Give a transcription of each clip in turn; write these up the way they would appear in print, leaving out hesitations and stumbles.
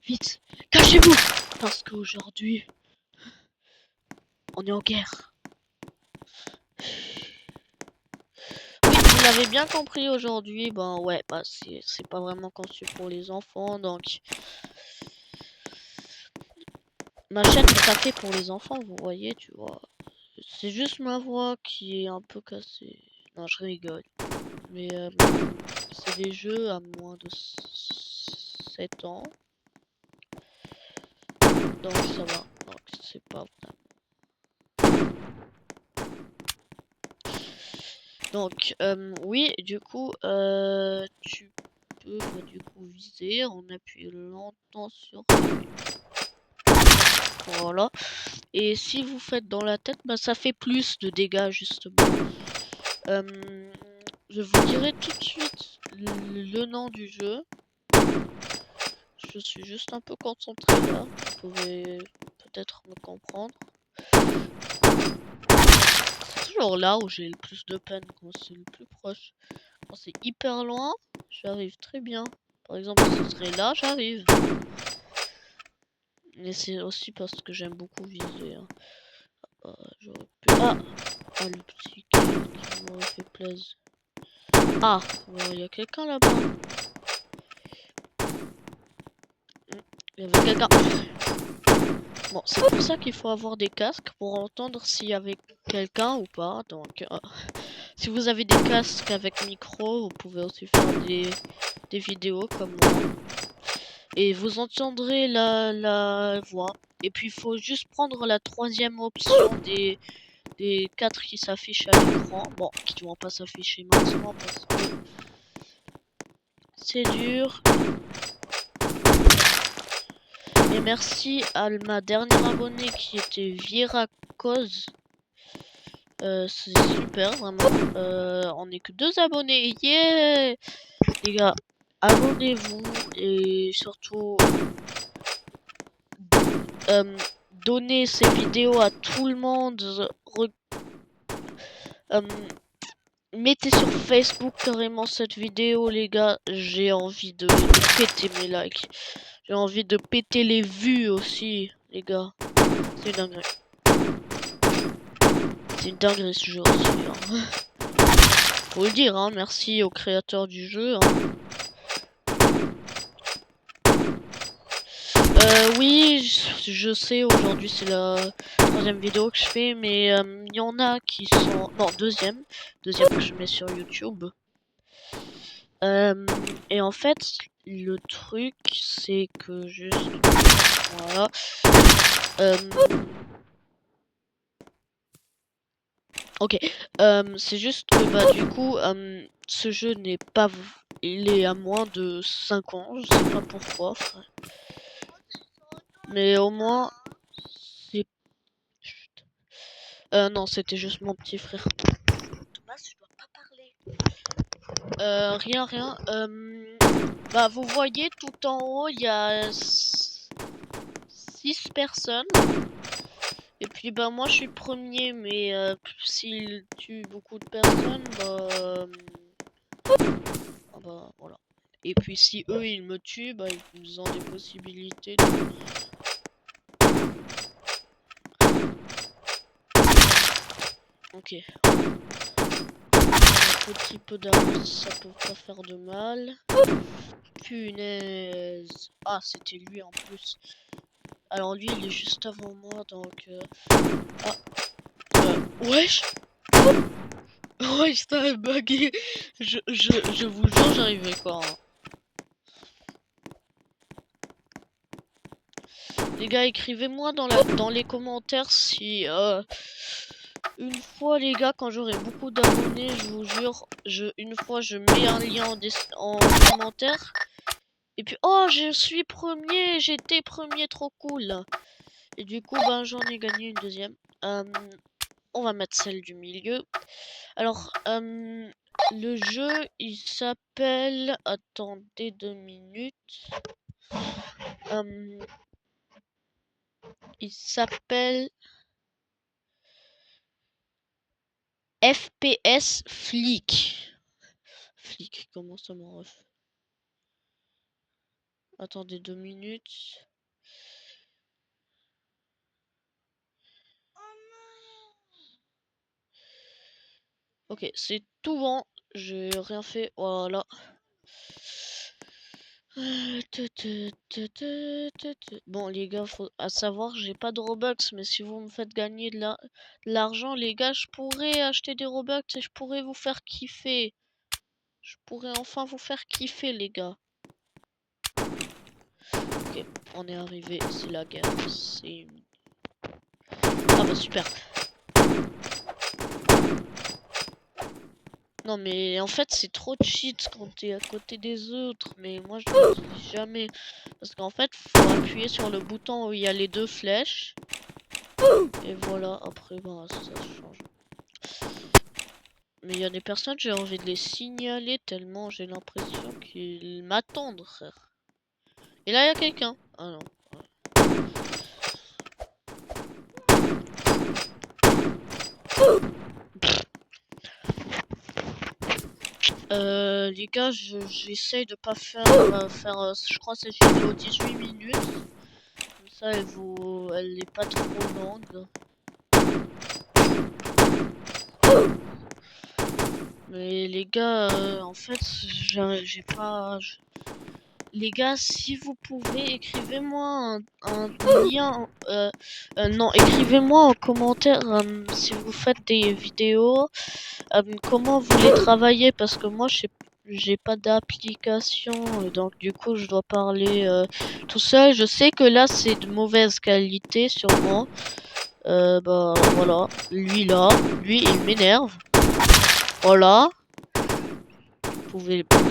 Vite, cachez-vous. Parce qu'aujourd'hui, on est en guerre. Oui, vous l'avez bien compris aujourd'hui. Ben ouais, bah c'est pas vraiment conçu pour les enfants, donc ma chaîne est pas fait pour les enfants, vous voyez, tu vois. C'est juste ma voix qui est un peu cassée. Non, je rigole. Mais c'est des jeux à moins de 7 ans. Donc ça va. Donc c'est pas vraiment. Donc oui, du coup, tu peux du coup viser en appuyant longtemps sur. Voilà. Et si vous faites dans la tête, bah ça fait plus de dégâts justement. Je vous dirai tout de suite le nom du jeu. Je suis juste un peu concentré là. Vous pouvez peut-être me comprendre. C'est toujours là où j'ai le plus de peine, quand c'est le plus proche. Quand c'est hyper loin, j'arrive très bien. Par exemple, si ce serait là, j'arrive. Mais c'est aussi parce que j'aime beaucoup viser. Hein. J'aurais pu... Ah, le petit qui m'aurait fait plaisir. Ah, il y a quelqu'un là-bas. Il y avait quelqu'un. Bon, c'est pour ça qu'il faut avoir des casques pour entendre s'il y avait quelqu'un ou pas. Donc, si vous avez des casques avec micro, vous pouvez aussi faire des vidéos comme moi. Et vous entendrez la voix. Et puis, il faut juste prendre la troisième option des 4 qui s'affichent à l'écran. Bon, qui ne vont pas s'afficher maintenant parce que c'est dur. Et merci à ma dernière abonnée qui était Vieracause. C'est super, vraiment. On est que 2 abonnés. Yeah! Les gars, abonnez-vous et surtout donnez ces vidéos à tout le monde. Mettez sur Facebook carrément cette vidéo, les gars. J'ai envie de péter mes likes. J'ai envie de péter les vues aussi, les gars. C'est une dinguerie. C'est une dinguerie ce jeu aussi. Hein. Faut le dire, hein. Merci aux créateurs du jeu. Hein. Oui, je sais, aujourd'hui c'est la troisième vidéo que je fais, mais il y en a qui sont... Non, deuxième que je mets sur YouTube. Et en fait, le truc, c'est que juste... Voilà. Ok. C'est juste que, bah, du coup, ce jeu n'est pas... Il est à moins de 5 ans, je sais pas pourquoi, frère. Mais au moins... C'est... Chut. Non, c'était juste mon petit frère. Thomas, je dois pas parler. Rien. Bah, vous voyez, tout en haut, il y a 6 personnes. Et puis, bah, moi, je suis premier, mais s'il tue beaucoup de personnes, bah... ah bah, voilà. Et puis, si eux, ils me tuent, bah, ils ont des possibilités de... Ok. Un petit peu d'avance, ça peut pas faire de mal. Punaise. Ah, c'était lui en plus. Alors lui, il est juste avant moi, donc... Ah. Wesh. Wesh, ça a bugué. Je vous jure, j'arrivais quoi. Hein. Les gars, écrivez-moi dans les commentaires si... une fois, les gars, quand j'aurai beaucoup d'abonnés, je vous jure, une fois, je mets un lien en commentaire. Et puis, oh, je suis premier, j'étais premier, trop cool. Et du coup, ben, j'en ai gagné une deuxième. On va mettre celle du milieu. Alors, le jeu, il s'appelle... Attendez 2 minutes. Il s'appelle... FPS Flick. Flick, comment ça m'en ref? Attendez 2 minutes. Ok, c'est tout bon. J'ai rien fait. Voilà. Bon les gars, faut à savoir, j'ai pas de Robux, mais si vous me faites gagner de l'argent, les gars, je pourrais acheter des Robux et je pourrais vous faire kiffer. Je pourrais enfin vous faire kiffer, les gars. Ok, on est arrivé, c'est la guerre. Ah bah super. Non mais en fait c'est trop cheat quand t'es à côté des autres, mais moi je l'utilise jamais. Parce qu'en fait faut appuyer sur le bouton où il y a les deux flèches. Et voilà, après bah ça change. Mais il y a des personnes, j'ai envie de les signaler tellement j'ai l'impression qu'ils m'attendent, frère. Et là il y a quelqu'un. Ah non. Les gars, j'essaye de pas faire, je crois cette vidéo 18 minutes. Comme ça, elle est pas trop longue. Mais les gars, en fait, j'ai pas... Les gars, si vous pouvez, écrivez-moi un lien. Non, écrivez-moi en commentaire si vous faites des vidéos. Comment vous les travaillez, parce que moi, j'ai pas d'application, donc du coup, je dois parler tout seul. Je sais que là, c'est de mauvaise qualité, sûrement. Bah voilà, lui là, lui, il m'énerve. Voilà.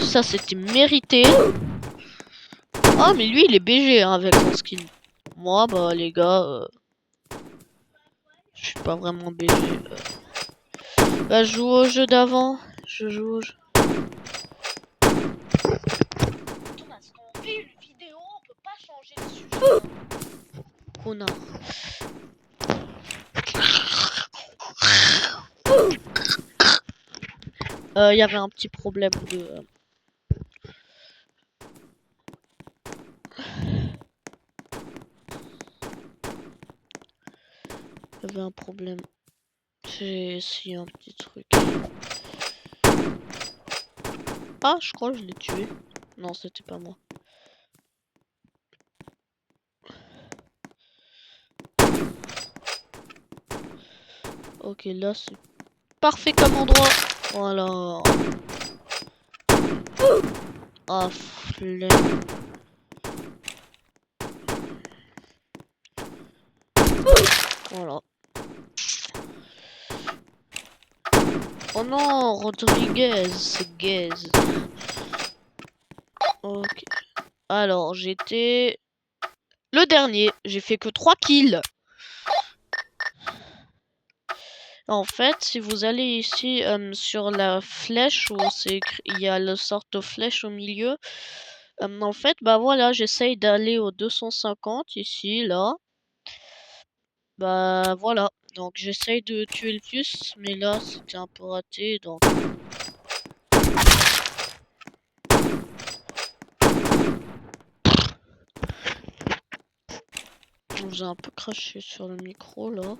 Ça c'était mérité. Ah mais lui il est BG hein, avec son skin. Moi bah les gars, je suis pas vraiment BG. Bah je joue au jeu d'avant. Je joue au jeu. Thomas, quand on fait une vidéo, on peut pas changer de sujet. Connard. Il y avait un petit problème de... Il y avait un problème. J'ai essayé un petit truc. Ah, je crois que je l'ai tué. Non, c'était pas moi. Ok, là c'est parfait comme endroit. Voilà. Ah, flemme. Voilà. Oh non, Rodriguez, c'est gaze. Ok. Alors, j'étais le dernier. J'ai fait que 3 kills. En fait, si vous allez ici sur la flèche où il y a le sorte de flèche au milieu. En fait, bah voilà, j'essaye d'aller au 250 ici, là. Bah voilà. Donc j'essaye de tuer le plus, mais là c'était un peu raté, donc... Je vous ai un peu craché sur le micro là.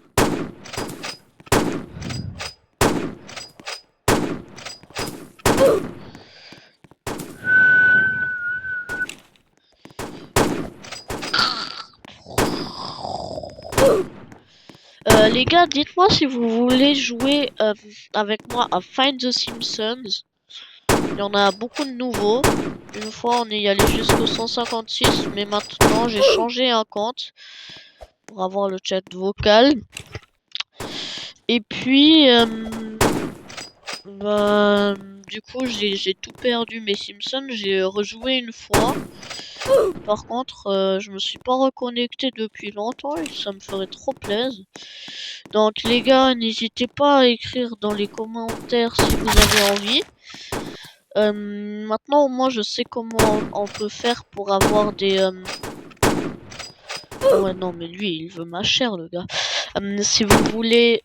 Les gars, dites-moi si vous voulez jouer avec moi à Find the Simpsons. Il y en a beaucoup de nouveaux. Une fois, on est allé jusqu'au 156, mais maintenant, j'ai changé un compte pour avoir le chat vocal. Et puis, bah, du coup, j'ai tout perdu mes Simpsons. J'ai rejoué une fois. Par contre, je me suis pas reconnecté depuis longtemps et ça me ferait trop plaisir. Donc les gars, n'hésitez pas à écrire dans les commentaires si vous avez envie. Maintenant, moi, je sais comment on peut faire pour avoir des... Ouais, non, mais lui, il veut ma chair, le gars. Si vous voulez...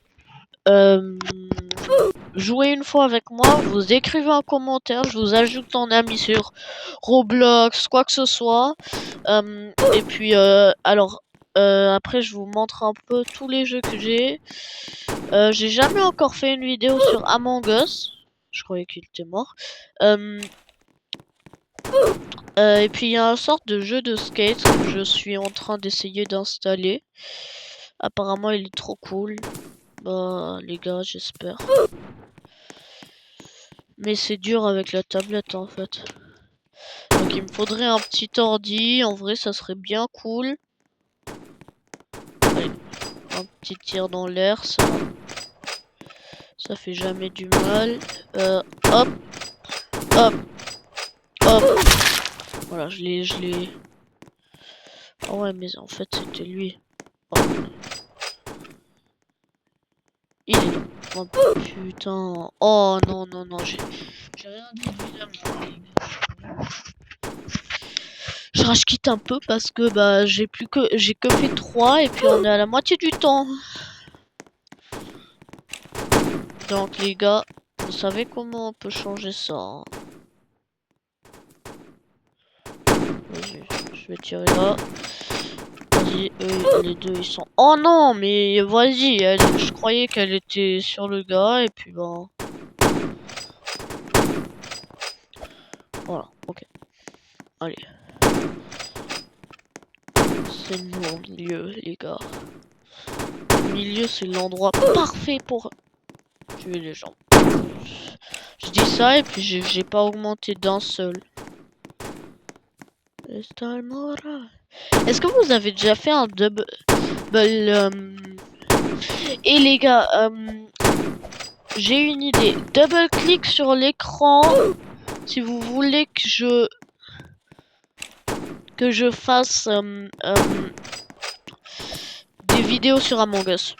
jouez une fois avec moi, vous écrivez un commentaire, je vous ajoute en ami sur Roblox, quoi que ce soit. Et puis, après, je vous montre un peu tous les jeux que j'ai. J'ai jamais encore fait une vidéo sur Among Us. Je croyais qu'il était mort. Et puis, il y a une sorte de jeu de skate que je suis en train d'essayer d'installer. Apparemment, il est trop cool. Bah, les gars, j'espère. Mais c'est dur avec la tablette, en fait. Donc, il me faudrait un petit ordi. En vrai, ça serait bien cool. Allez, un petit tir dans l'air, ça fait jamais du mal. Hop, hop, hop. Voilà, je l'ai. Ah ouais, mais en fait, c'était lui. Oh. Il est là. Oh putain. Oh non, non, non, j'ai rien dit évidemment. Je rage quitte un peu parce que bah j'ai que fait 3 et puis on est à la moitié du temps. Donc les gars, vous savez comment on peut changer ça, hein. Vas-y, je vais tirer là. Vas-y, les deux ils sont... Oh non, mais vas-y, je croyais qu'elle était sur le gars et puis bah... Voilà, ok. Allez. C'est nous au milieu, les gars. Le milieu, c'est l'endroit parfait pour tuer les gens. Je dis ça et puis j'ai pas augmenté d'un seul. Est-ce que vous avez déjà fait un double... Et les gars, j'ai une idée. Double clic sur l'écran si vous voulez que je fasse des vidéos sur Among Us.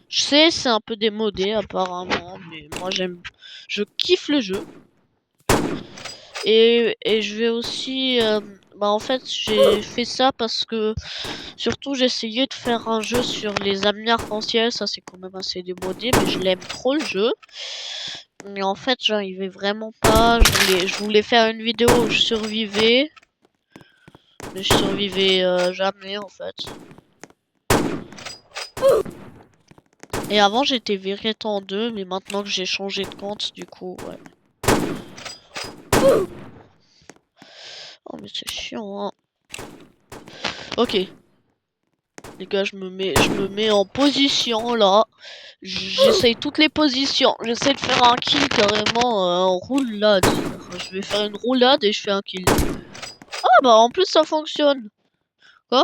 Je sais, c'est un peu démodé apparemment, mais moi je kiffe le jeu. Et je vais aussi, bah en fait j'ai fait ça parce que surtout j'essayais de faire un jeu sur les amis arc-en-ciel, ça c'est quand même assez démodé, mais je l'aime trop le jeu. Mais en fait j'arrivais vraiment pas, je voulais faire une vidéo où je survivais, mais je survivais jamais en fait. Et avant j'étais Vérité en 2, mais maintenant que j'ai changé de compte, du coup, ouais. Oh mais c'est chiant, hein. Ok. Les gars, je me mets en position là. J'essaye toutes les positions. J'essaie de faire un kill carrément en roulade. Je vais faire une roulade et je fais un kill. Ah bah en plus ça fonctionne. Quoi?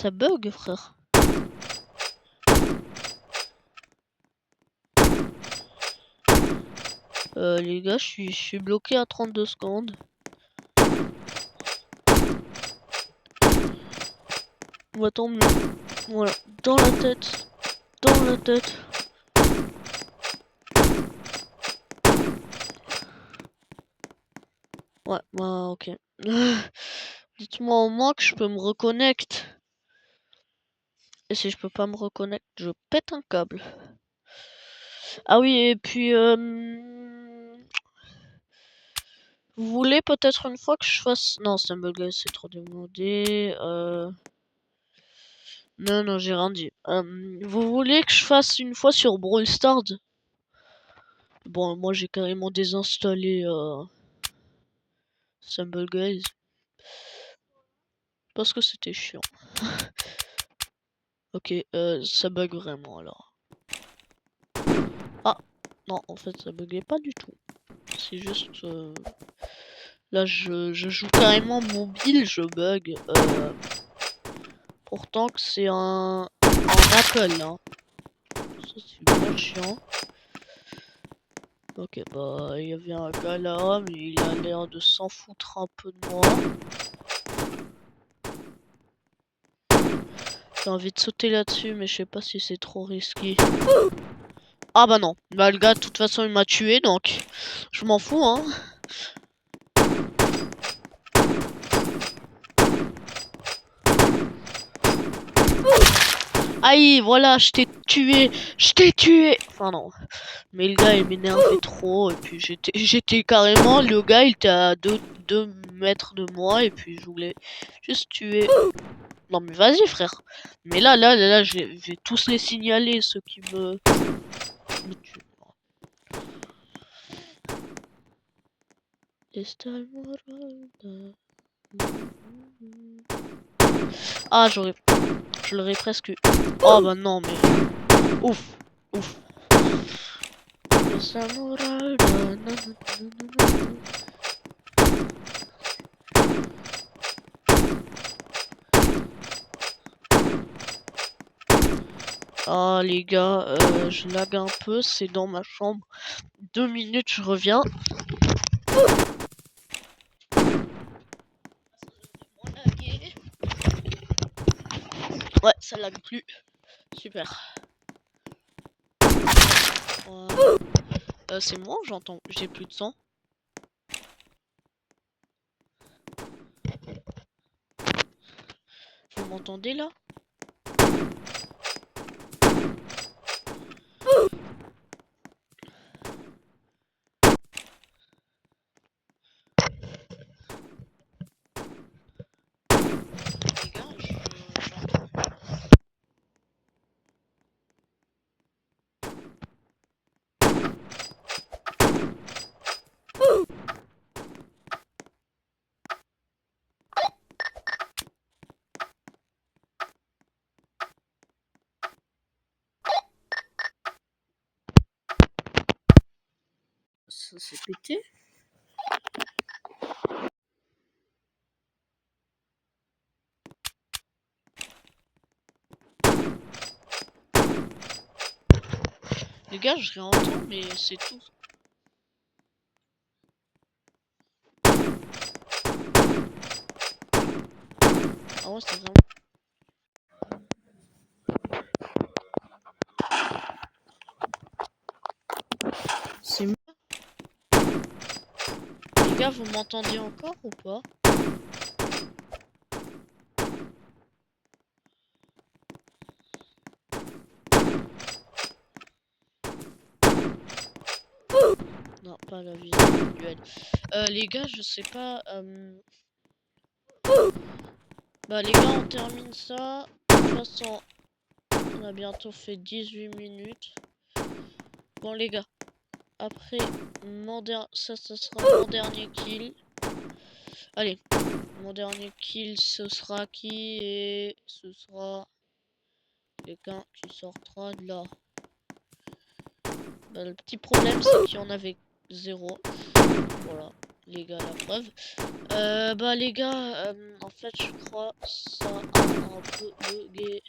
Ça bug, frère. Les gars, je suis bloqué à 32 secondes. On va tomber. Voilà, dans la tête. Dans la tête. Ouais, bah ok. Dites-moi au moins que je peux me reconnecter. Et si je peux pas me reconnecter, je pète un câble. Ah oui, et puis... vous voulez peut-être une fois que je fasse... Non, Stumble c'est trop demandé. Non, non, j'ai rien dit. Vous voulez que je fasse une fois sur Brawl Stars? Bon, moi j'ai carrément désinstallé Stumble Guys. Parce que c'était chiant. Ok, ça bug vraiment alors. Ah, non, en fait ça buguait pas du tout. C'est juste... Là, je joue carrément mobile, je bug. Pourtant que c'est un Apple, hein. Ça, c'est bien chiant. Ok, bah, il y avait un gars là, mais il a l'air de s'en foutre un peu de moi. J'ai envie de sauter là-dessus, mais je sais pas si c'est trop risqué. Ah bah non, bah le gars, de toute façon, il m'a tué, donc je m'en fous, hein. Aïe, voilà, je t'ai tué. Je t'ai tué. Enfin non. Mais le gars, il m'énervait trop. Et puis j'étais carrément... Le gars, il était à 2 mètres de moi. Et puis je voulais juste tuer. Non mais vas-y, frère. Mais là, je vais tous les signaler, ceux qui me tuent. Ah, je l'aurais presque eu. Oh bah non, mais... Ouf, ouf. Ah les gars, je lag un peu, c'est dans ma chambre. 2 minutes, je reviens. Ouais, ça lag plus. Super. C'est moi, j'entends. J'ai plus de sang. Vous m'entendez là? Les gars, j'entends. Ça s'est pété. Les gars, je réentends, mais c'est tout. Ah ouais, c'est vraiment... C'est mieux. Les gars, vous m'entendez encore ou pas? Non, pas la vie individuelle. Les gars, je sais pas... Bah les gars, on termine ça. De toute façon, on a bientôt fait 18 minutes. Bon les gars, après ça sera mon dernier kill. Allez, mon dernier kill, ce sera qui? Et ce sera quelqu'un qui sortira de là. Bah, le petit problème, c'est qu'il y en avait 0. Voilà, les gars, la preuve. Bah les gars, en fait, je crois ça a un peu bugué.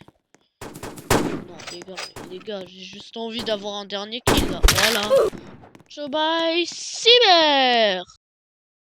Non, les gars, j'ai juste envie d'avoir un dernier kill là. Voilà. Ciao, bye, cyber!